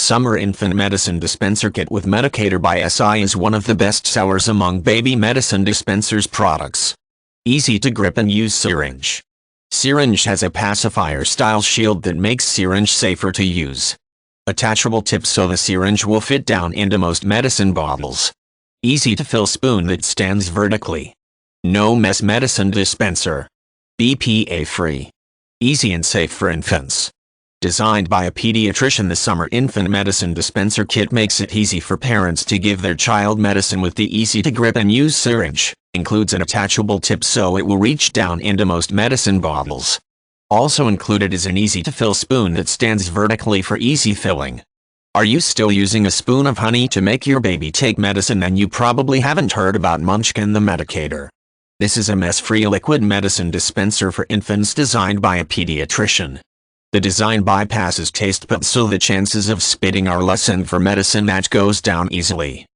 Summer Infant Medicine Dispenser Kit with Medicator by SI is one of the best sellers among baby medicine dispensers products. Easy to grip and use syringe. Syringe has a pacifier-style shield that makes syringe safer to use. Attachable tip so the syringe will fit down into most medicine bottles. Easy to fill spoon that stands vertically. No mess medicine dispenser. BPA-free. Easy and safe for infants. Designed by a pediatrician, the Summer Infant Medicine Dispenser Kit makes it easy for parents to give their child medicine with the easy-to-grip and use syringe. Includes an attachable tip so it will reach down into most medicine bottles. Also included is an easy-to-fill spoon that stands vertically for easy filling. Are you still using a spoon of honey to make your baby take medicine? Then you probably haven't heard about Munchkin the Medicator. This is a mess-free liquid medicine dispenser for infants designed by a pediatrician. The design bypasses taste buds so the chances of spitting are lessened for medicine that goes down easily.